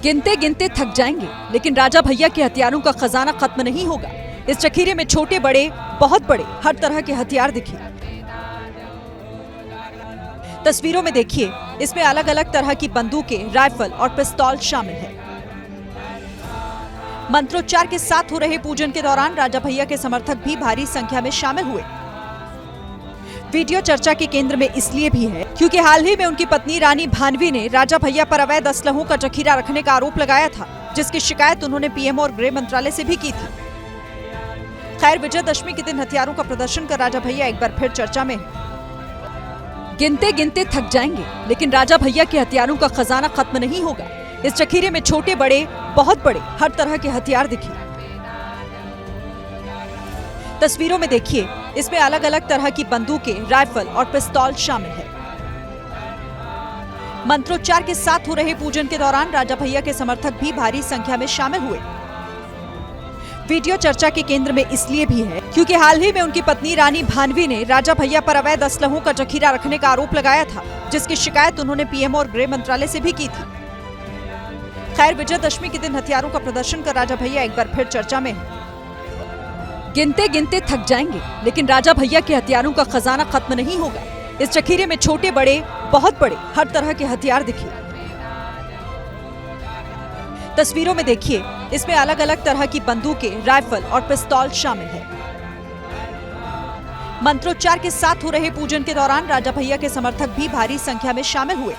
गिनते गिनते थक जाएंगे, लेकिन राजा भैया के हथियारों का खजाना खत्म नहीं होगा। इस जखीरे में छोटे बड़े, बहुत बड़े, हर तरह के हथियार दिखे। तस्वीरों में देखिए, इसमें अलग अलग तरह की बंदूकें, राइफल और पिस्तौल शामिल है। मंत्रोच्चार के साथ हो रहे पूजन के दौरान राजा भैया के समर्थक भी भारी संख्या में शामिल हुए। वीडियो चर्चा के केंद्र में इसलिए भी है क्योंकि हाल ही में उनकी पत्नी रानी भानवी ने राजा भैया पर अवैध असलहों का जखीरा रखने का आरोप लगाया था, जिसकी शिकायत उन्होंने पीएम और गृह मंत्रालय से भी की थी। खैर, विजयदशमी के दिन हथियारों का प्रदर्शन कर राजा भैया एक बार फिर चर्चा में है। गिनते गिनते थक जाएंगे, लेकिन राजा भैया के हथियारों का खजाना खत्म नहीं होगा। इस जखीरे में छोटे बड़े, बहुत बड़े, हर तरह के हथियार दिखे। तस्वीरों में देखिए, इसमें अलग अलग तरह की बंदूकें, राइफल और पिस्तौल शामिल है। मंत्रोच्चार के साथ हो रहे पूजन के दौरान राजा भैया के समर्थक भी भारी संख्या में शामिल हुए। वीडियो चर्चा के केंद्र में इसलिए भी है क्योंकि हाल ही में उनकी पत्नी रानी भानवी ने राजा भैया पर अवैध असलहों का जखीरा रखने का आरोप लगाया था, जिसकी शिकायत उन्होंने पीएम और गृह मंत्रालय से भी की थी। खैर, विजयदशमी के दिन हथियारों का प्रदर्शन कर राजा भैया एक बार फिर चर्चा में है। गिनते गिनते थक जाएंगे, लेकिन राजा भैया के हथियारों का खजाना खत्म नहीं होगा। इस जखीरे में छोटे बड़े, बहुत बड़े, हर तरह के हथियार दिखे। तस्वीरों में देखिए, इसमें अलग अलग तरह की बंदूकें, राइफल और पिस्तौल शामिल है। मंत्रोच्चार के साथ हो रहे पूजन के दौरान राजा भैया के समर्थक भी भारी संख्या में शामिल हुए।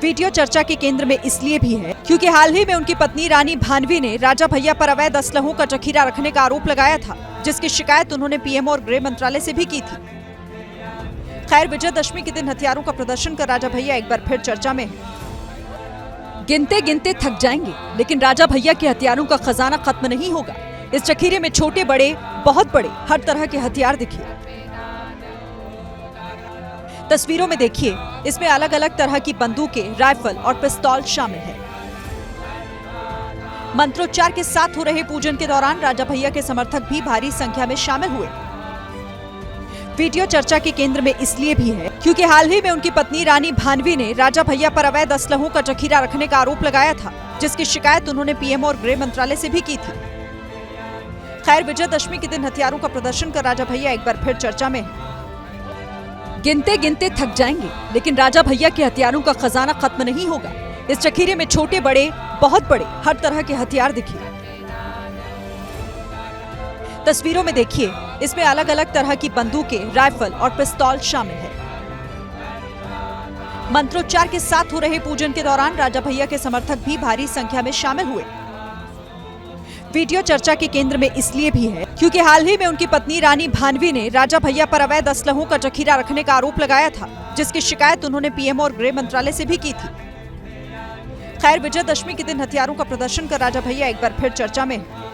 वीडियो चर्चा के केंद्र में इसलिए भी है क्योंकि हाल ही में उनकी पत्नी रानी भानवी ने राजा भैया पर अवैध असलहों का जखीरा रखने का आरोप लगाया था, जिसकी शिकायत उन्होंने पीएम और गृह मंत्रालय से भी की थी। खैर, विजयदशमी के दिन हथियारों का प्रदर्शन कर राजा भैया एक बार फिर चर्चा में है। गिनते गिनते थक जाएंगे, लेकिन राजा भैया के हथियारों का खजाना खत्म नहीं होगा। इस जखीरे में छोटे बड़े, बहुत बड़े, हर तरह के हथियार दिखे। तस्वीरों में देखिए, इसमें अलग अलग तरह की बंदूकें, राइफल और पिस्तौल शामिल है। मंत्रोच्चार के साथ हो रहे पूजन के दौरान राजा भैया के समर्थक भी भारी संख्या में शामिल हुए। वीडियो चर्चा के केंद्र में इसलिए भी है क्योंकि हाल ही में उनकी पत्नी रानी भानवी ने राजा भैया पर अवैध असलहों का जखीरा रखने का आरोप लगाया था, जिसकी शिकायत उन्होंने पीएम और गृह मंत्रालय से भी की थी। खैर, विजयदशमी के दिन हथियारों का प्रदर्शन कर राजा भैया एक बार फिर चर्चा में है। गिनते गिनते थक जाएंगे, लेकिन राजा भैया के हथियारों का खजाना खत्म नहीं होगा। इस जखीरे में छोटे बड़े, बहुत बड़े, हर तरह के हथियार दिखे। तस्वीरों में देखिए, इसमें अलग अलग तरह की बंदूकें, राइफल और पिस्तौल शामिल है। मंत्रोच्चार के साथ हो रहे पूजन के दौरान राजा भैया के समर्थक भी भारी संख्या में शामिल हुए। वीडियो चर्चा के केंद्र में इसलिए भी है क्योंकि हाल ही में उनकी पत्नी रानी भानवी ने राजा भैया पर अवैध असलहों का जखीरा रखने का आरोप लगाया था, जिसकी शिकायत उन्होंने पीएम और गृह मंत्रालय से भी की थी। खैर, विजयदशमी के दिन हथियारों का प्रदर्शन कर राजा भैया एक बार फिर चर्चा में है।